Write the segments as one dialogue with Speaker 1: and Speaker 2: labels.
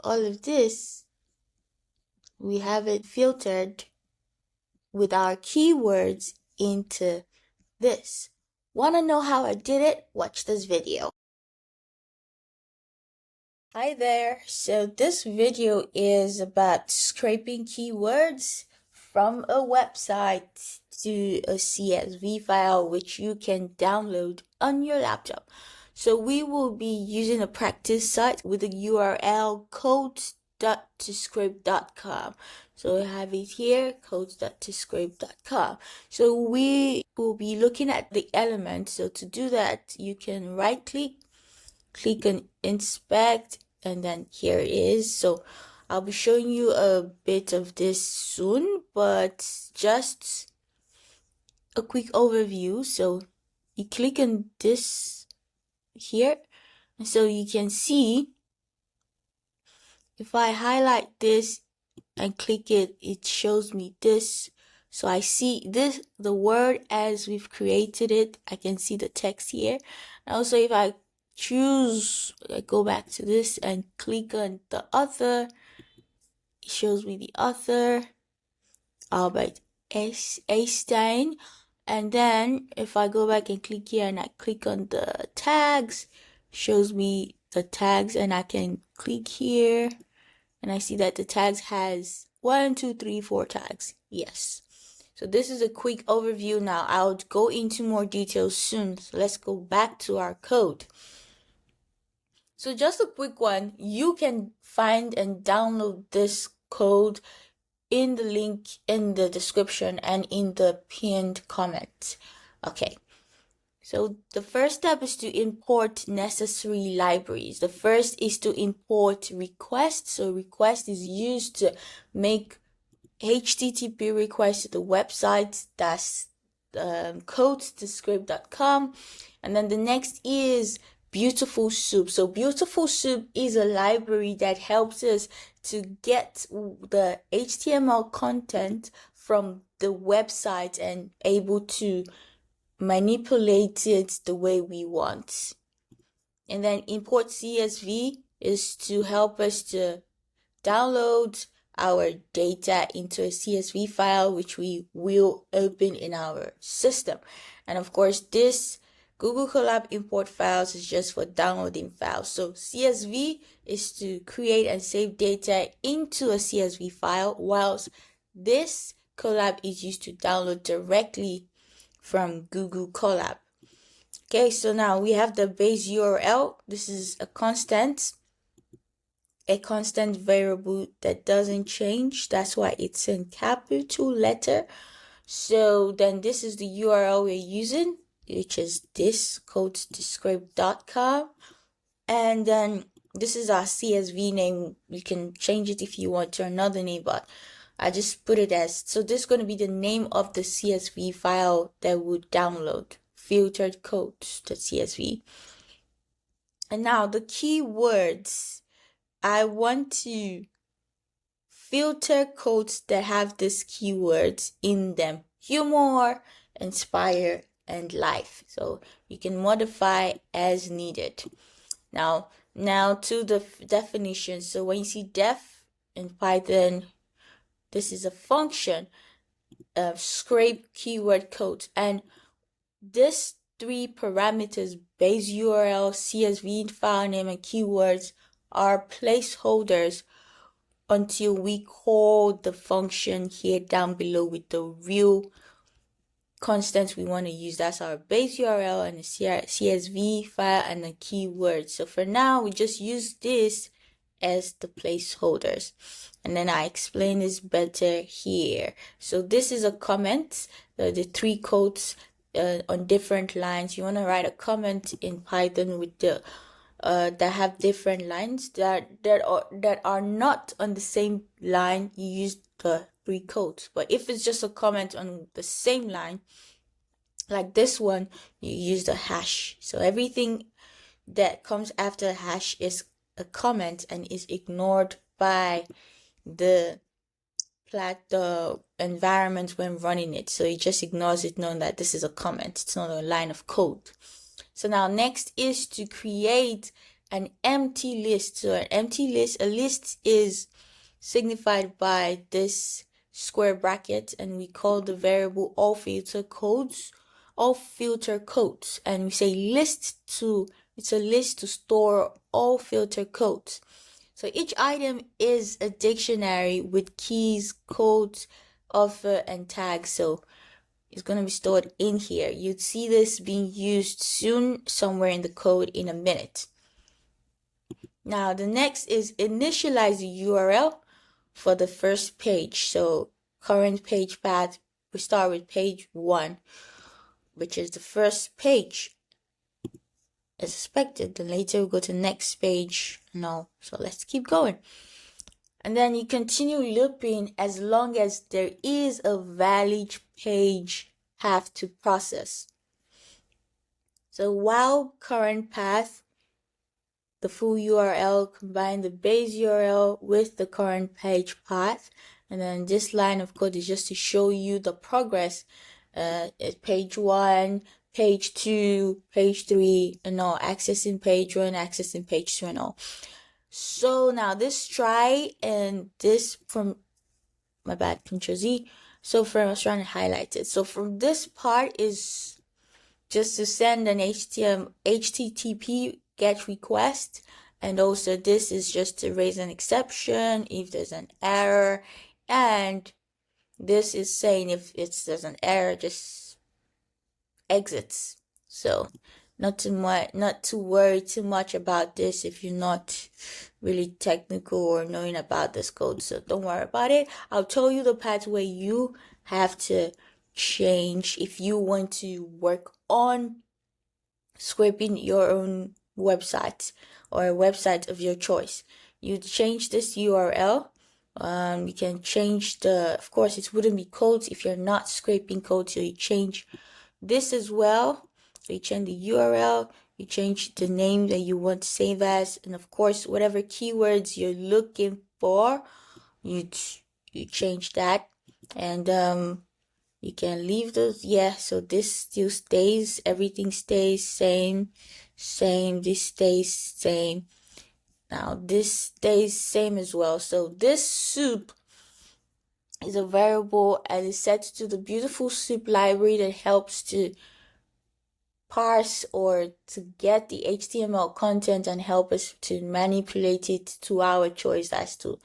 Speaker 1: all of this, we have it filtered with our keywords into this. Wanna know how I did it? Watch this video. Hi there, so this video is about scraping keywords from a website to a CSV file which you can download on your laptop. So we will be using a practice site with the URL codes.toscrape.com. So we have it here, codes.toscrape.com. So we will be looking at the element. So to do that, you can right click on inspect, and then here it is. So I'll be showing you a bit of this soon, but just a quick overview. So you click on this here, and so you can see if I highlight this and click it, it shows me this. So I see this, the word as we've created it. I can see the text here. And also if I choose, I go back to this and click on the author, it shows me the author, Albert Einstein. And then if I go back and click here and I click on the tags, shows me the tags, and I can click here and I see that the tags has 1, 2, 3, 4 tags. Yes. So this is a quick overview. Now I'll go into more details soon. So let's go back to our code. So just a quick one, you can find and download this code in the link in the description and in the pinned comment. Okay. So the first step is to import necessary libraries. The first is to import request. So request is used to make HTTP requests to the website. That's codestoscript.com. And then the next is Beautiful Soup. So Beautiful Soup is a library that helps us to get the HTML content from the website and able to manipulate it the way we want. And then import CSV is to help us to download our data into a CSV file, which we will open in our system. And of course, this Google Colab import files is just for downloading files. So CSV is to create and save data into a CSV file, whilst this Colab is used to download directly from Google Colab. Okay, so now we have the base URL. This is a constant variable that doesn't change. That's why it's in capital letter. So then this is the URL we're using, which is this codestoscript.com. And then this is our CSV name. You can change it if you want to another name, but I just put it as, so this is going to be the name of the CSV file that would download, filtered codes.csv. And now the keywords, I want to filter codes that have these keywords in them: humor, inspire, and life. So you can modify as needed. Now to the definition. So when you see def in Python, this is a function of scrape keyword codes, and this 3 parameters, base URL, CSV file name, and keywords, are placeholders until we call the function here down below with the real constants we want to use. That's our base URL and the CSV file and the keyword. So for now, we just use this as the placeholders, and then I explain this better here. So this is a comment, the 3 codes on different lines. You want to write a comment in Python with the that have different lines that are not on the same line. You use the 3 codes. But if it's just a comment on the same line, like this one, you use the hash. So everything that comes after a hash is a comment and is ignored by the environment when running it. So it just ignores it, knowing that this is a comment. It's not a line of code. So now next is to create an empty list. So an empty list, a list is signified by this square bracket, and we call the variable all filter codes, and we say list to, it's a list to store all filter codes. So each item is a dictionary with keys, codes, author, and tags. So it's going to be stored in here. You'd see this being used soon somewhere in the code in a minute. Now the next is initialize the URL for the first page. So current page path, we start with page 1, which is the first page as expected. Then later we go to the next page. No, so let's keep going. And then you continue looping as long as there is a valid page path to process. So while current path, the full URL, combine the base URL with the current page path. And then this line of code is just to show you the progress. Page 1, page 2, page 3, and all, accessing page 1, accessing page 2, and all. So now this try and this from, my bad, Control Z. So from, I was trying to highlight it. So from this part is just to send an HTTP GET request, and also this is just to raise an exception if there's an error, and this is saying if there's an error, just exits. So not to worry too much about this if you're not really technical or knowing about this code. So don't worry about it. I'll tell you the pathway you have to change if you want to work on scraping your own website or a website of your choice. You change this URL. You can change of course it wouldn't be codes if you're not scraping code, so you change this as well. So you change the URL, you change the name that you want to save as, and of course whatever keywords you're looking for, you change that, and you can leave those. Yeah, so this still stays, everything stays same, this stays same. Now this stays same as well. So this soup is a variable and is set to the beautiful soup library that helps to parse or to get the HTML content and help us to manipulate it to our choice, as to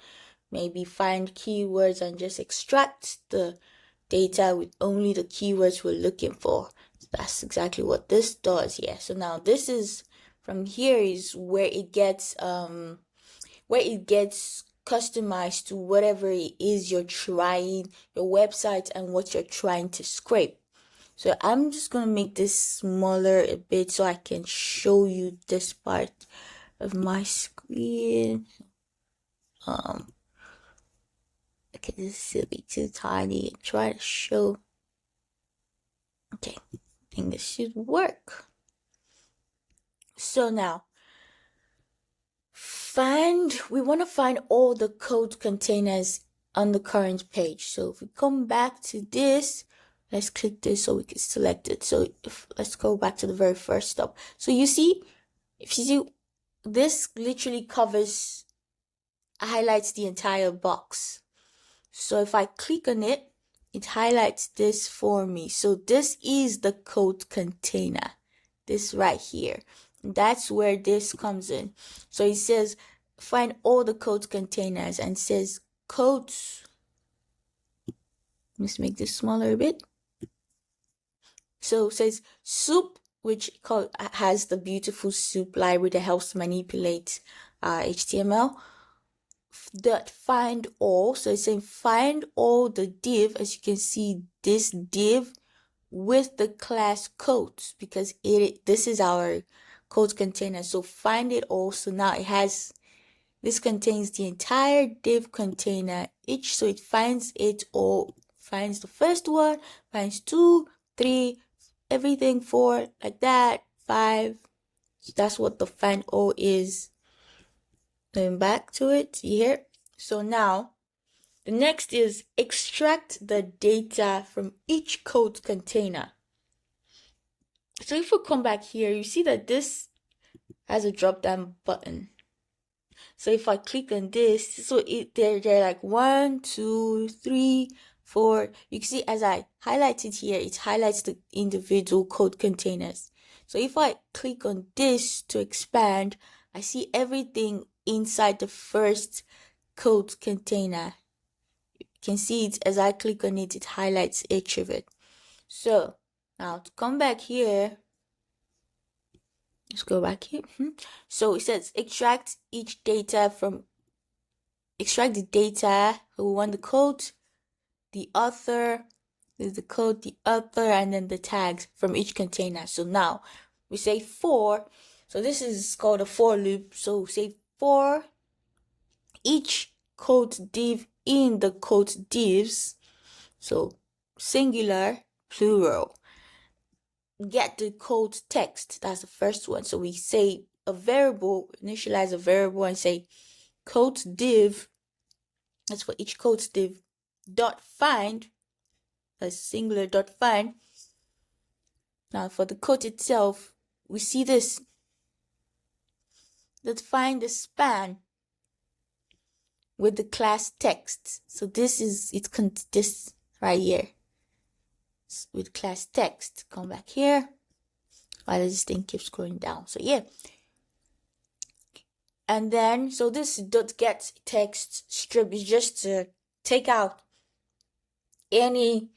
Speaker 1: maybe find keywords and just extract the data with only the keywords we're looking for. So that's exactly what this does here. So now this is, from here is where it gets customized to whatever it is you're trying, your website, and what you're trying to scrape. So I'm just gonna make this smaller a bit so I can show you this part of my screen. Okay, this will be too tiny. Try to show. Okay, I think this should work. So now, we want to find all the code containers on the current page. So if we come back to this, let's click this so we can select it. So let's go back to the very first step. So if you see, this literally highlights the entire box. So if I click on it, it highlights this for me. So this is the code container, this right here. That's where this comes in. So it says find all the code containers, and says codes. Let's make this smaller a bit. So it says soup, which has the beautiful soup library that helps manipulate HTML. That find all, so it's saying find all the div. As you can see, this div with the class codes, because this is our code container. So find it all. So now this contains the entire div container each. So it finds it all, finds the first one, finds 2, 3, everything 4, like that, 5. So that's what the find all is. Going back to it here. So now the next is extract the data from each code container. So if we come back here, you see that this has a drop down button. So if I click on this, so they're like 1, 2, 3, 4. You can see as I highlight it here, it highlights the individual code containers. So if I click on this to expand, I see everything inside the first code container. You can see it as I click on it, it highlights each of it. So now to come back here, let's go back here. So it says extract the data. We want the code, the author, the code, the author, and then the tags from each container. So now we say for. So this is called a for loop. So say for each code div in the code divs. So singular, plural. Get the code text. That's the first one. So we say a variable, initialize a variable and say code div. That's for each code div dot find. That's singular dot find. Now for the code itself, we see this. Let's find the span with the class text. So this is this right here with class text. Come back here. While this thing keeps scrolling down. So yeah. And then so this dot get text strip is just to take out any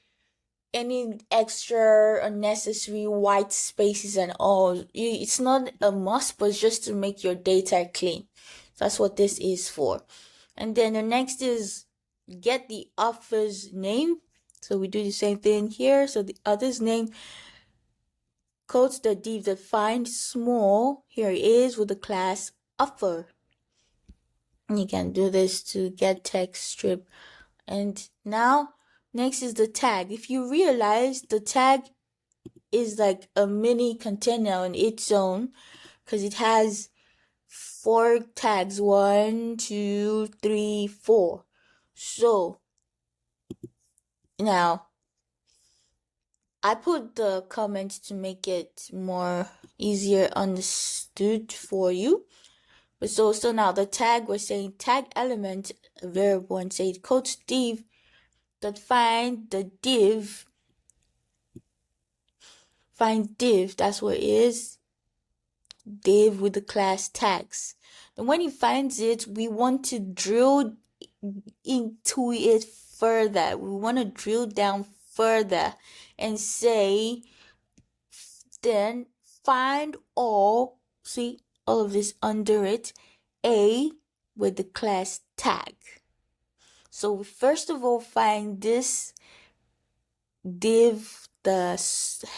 Speaker 1: extra unnecessary white spaces and all. It's not a must, but it's just to make your data clean. So that's what this is for. And then the next is get the author's name. So we do the same thing here. So the author's name, codes the div that find small. Here it is with the class author. You can do this to get text strip. And now next is the tag. If you realize the tag is like a mini container on its own because it has 4 tags. 1, 2, 3, 4. So now I put the comments to make it more easier understood for you. But so now the tag, we're saying tag element variable and say code div that find the div. Find div, that's what it is. Div with the class tags. And when he finds it, we want to drill into it further. We want to drill down further and say, then find all, see all of this under it, A with the class tag. So we first of all find this div, the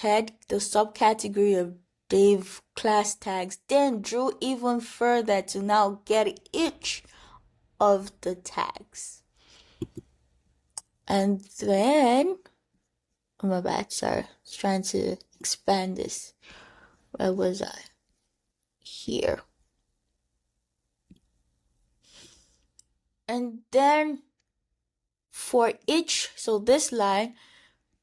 Speaker 1: head, the subcategory of div class tags, then drill even further to now get each of the tags. And then, oh my bad, sorry, I was trying to expand this. Where was I? Here. And then for each, so this line,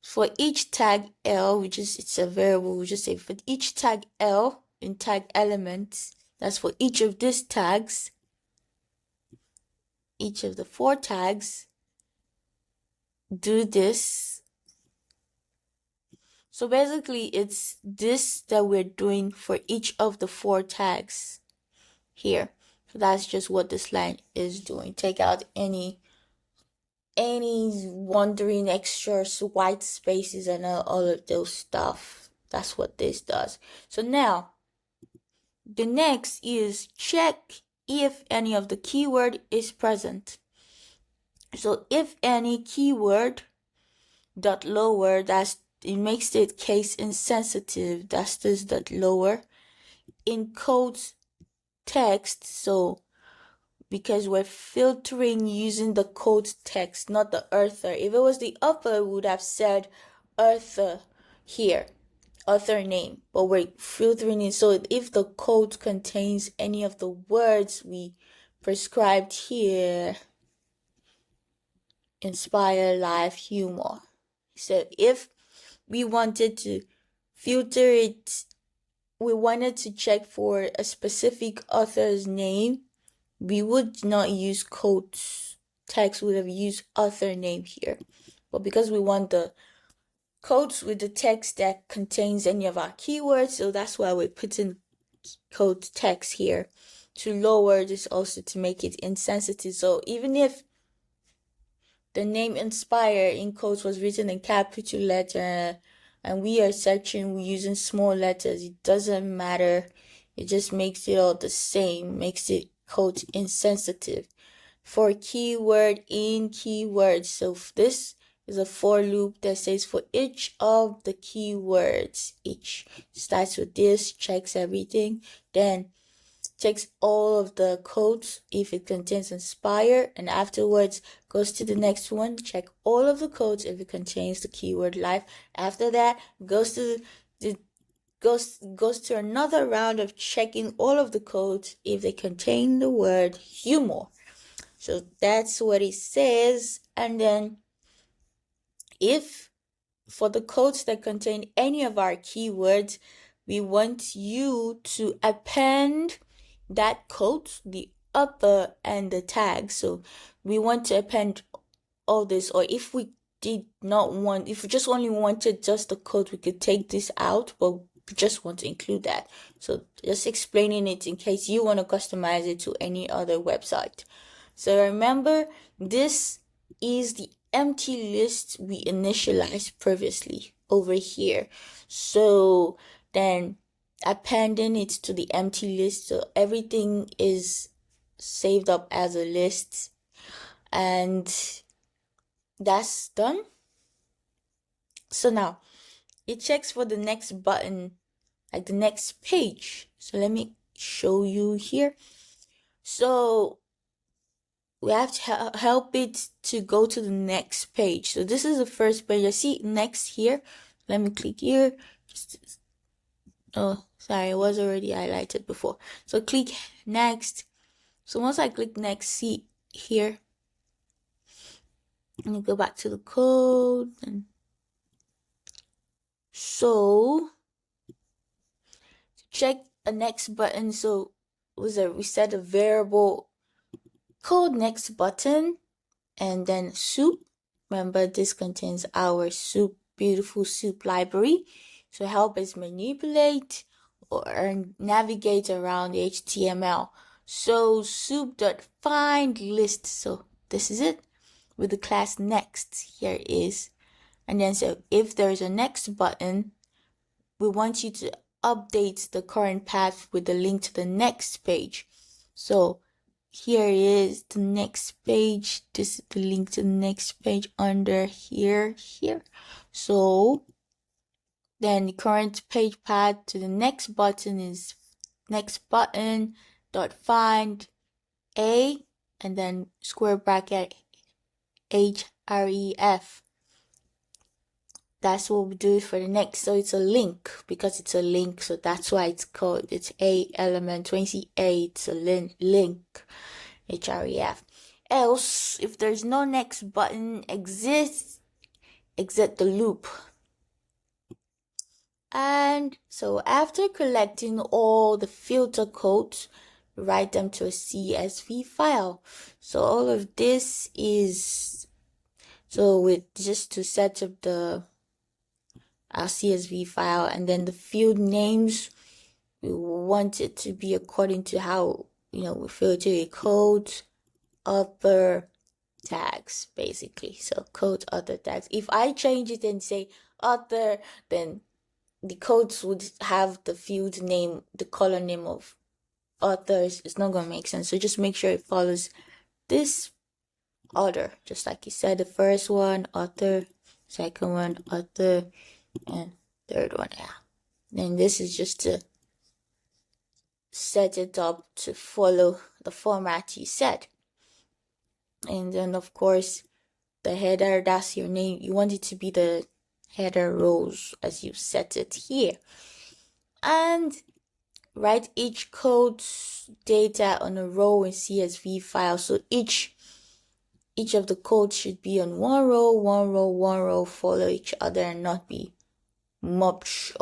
Speaker 1: for each tag L, which is, it's a variable, we just say for each tag L in tag elements, that's for each of these tags, each of the 4 tags, do this. So basically it's this that we're doing for each of the 4 tags here. So that's just what this line is doing. Take out any wandering extra white spaces and all of those stuff. That's what this does. So now the next is check if any of the keyword is present. So if any keyword dot lower, it makes it case insensitive. That's this dot lower encodes text. So because we're filtering using the code text, not the author. If it was the author, we would have said author here, author name, but we're filtering it. So if the code contains any of the words we prescribed here, inspire, life, humor. So if we wanted to filter it we wanted to check for a specific author's name, we would not use quotes text, we would have used author name here. But because we want the quotes with the text that contains any of our keywords, so that's why we're putting quote text here to lower this, also to make it insensitive. So even if the name Inspire in quotes was written in capital letter and we are searching using small letters, it doesn't matter. It just makes it all the same, makes it quote insensitive. For keyword in keywords, so this is a for loop that says for each of the keywords, each starts with this, checks everything, then checks all of the codes if it contains Inspire, and afterwards goes to the next one, check all of the codes if it contains the keyword life. After that, goes to another round of checking all of the codes if they contain the word humor. So that's what it says. And then if for the codes that contain any of our keywords, we want you to append that code, the upper and the tag. So we want to append all this, or if we did not want, if we just only wanted just the code, we could take this out, but we just want to include that. So just explaining it in case you want to customize it to any other website. So remember, this is the empty list we initialized previously over here. So then appending it to the empty list, so everything is saved up as a list, and that's done. So now it checks for the next button, like the next page. So let me show you here. So we have to help it to go to the next page. So this is the first page. I see next here. Let me click here. Oh, sorry, it was already highlighted before. So click next. So once I click next, see here. Let me go back to the code. And so check a next button. So we set a variable code next button, and then soup. Remember, this contains our soup, beautiful soup library. So help us manipulate or navigate around the HTML. So soup.find list. So this is it with the class next. Here it is. And then so if there's a next button, we want you to update the current path with the link to the next page. So here is the next page. This is the link to the next page under here. So then the current page path to the next button is next button dot find a, and then square bracket href. That's what we do for the next. So it's a link because it's a link. So that's why it's called, it's a element. When you see a, it's a link, href. Else, if there's no next button exists, exit the loop. And so after collecting all the filter codes, write them to a CSV file. So all of this is, so with just to set up our CSV file, and then the field names, we want it to be according to how, we filter a code, upper tags, basically. So code, author tags. If I change it and say author, then the codes would have the field name, the color name of authors. It's not going to make sense. So just make sure it follows this order, just like you said. The first one, author, second one, author, and third one, yeah. Then this is just to set it up to follow the format you set. And then of course the header, that's your name. You want it to be the header rows as you set it here. And write each code's data on a row in CSV file. So each of the codes should be on one row, follow each other and not be mushed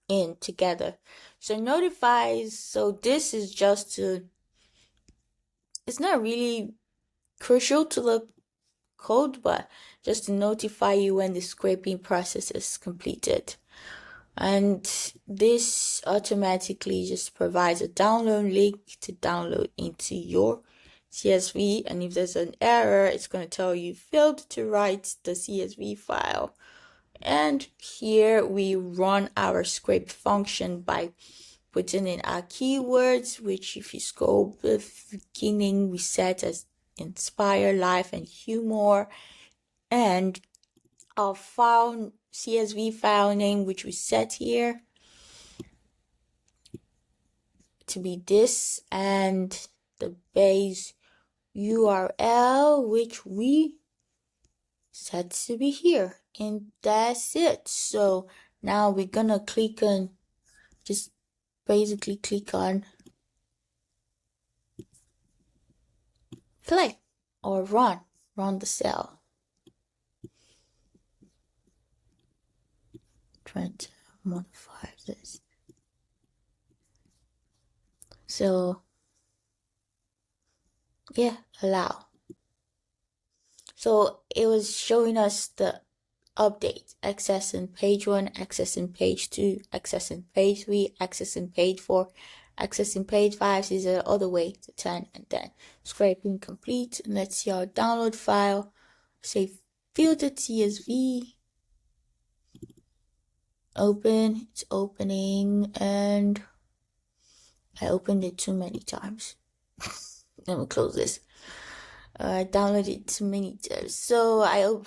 Speaker 1: in together. So notifies, so this is just to, it's not really crucial to the code, but just to notify you when the scraping process is completed. And this automatically just provides a download link to download into your CSV. And if there's an error, it's going to tell you failed to write the CSV file. And here we run our scrape function by putting in our keywords, which if you scroll the beginning, we set as inspire, life, and humor. And our file CSV file name, which we set here to be this, and the base URL, which we set to be here. And that's it. So now we're gonna click on, just basically click on play or run the cell. Trying to modify this. So yeah, allow. So it was showing us the update, accessing page 1, accessing page 2, accessing page 3, accessing page 4, accessing page 5 is the other way to 10, and then scraping complete. And let's see our download file. Say filtered CSV. Open, it's opening, and I opened it too many times. Let me close this. I downloaded it too many times. So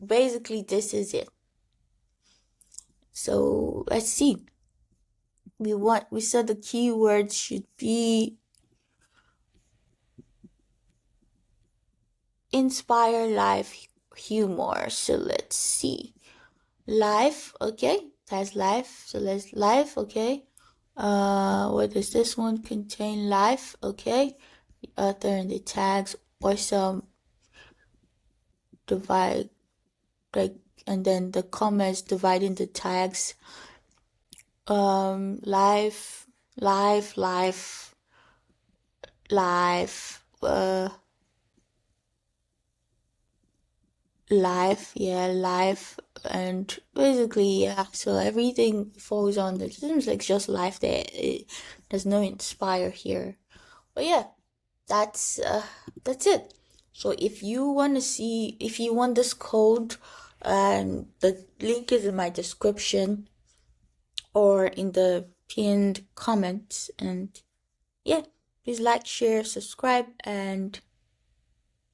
Speaker 1: basically this is it. So let's see. We said the keyword should be inspire life humor. So let's see. Life, okay. That's life. So let's life, okay. What does this one contain? Life, okay. The author and the tags or some divide, like, and then the comments dividing the tags. Life, life, life, life, life, yeah, life, and basically, yeah, so everything falls on the, it seems like just life there. There's no inspire here. But yeah, that's it. So if you want to see, if you want this code, the link is in my description or in the pinned comments. And yeah, please like, share, subscribe, and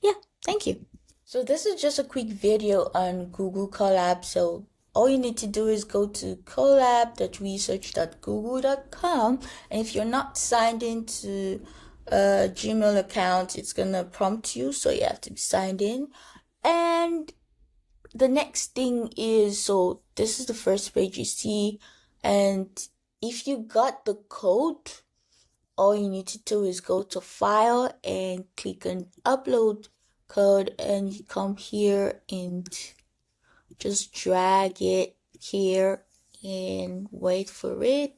Speaker 1: yeah, thank you. So this is just a quick video on Google Collab. So all you need to do is go to collab.research.google.com, and if you're not signed into a Gmail account, it's gonna prompt you, so you have to be signed in. And the next thing is, so this is the first page you see, and if you got the code, all you need to do is go to file and click on upload code, and you come here and just drag it here and wait for it,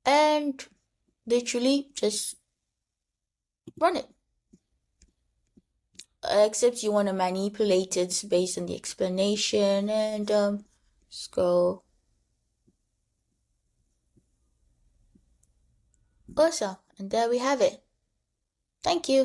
Speaker 1: and literally just run it. Except you want to manipulate it based on the explanation, and scroll. Awesome, and there we have it. Thank you.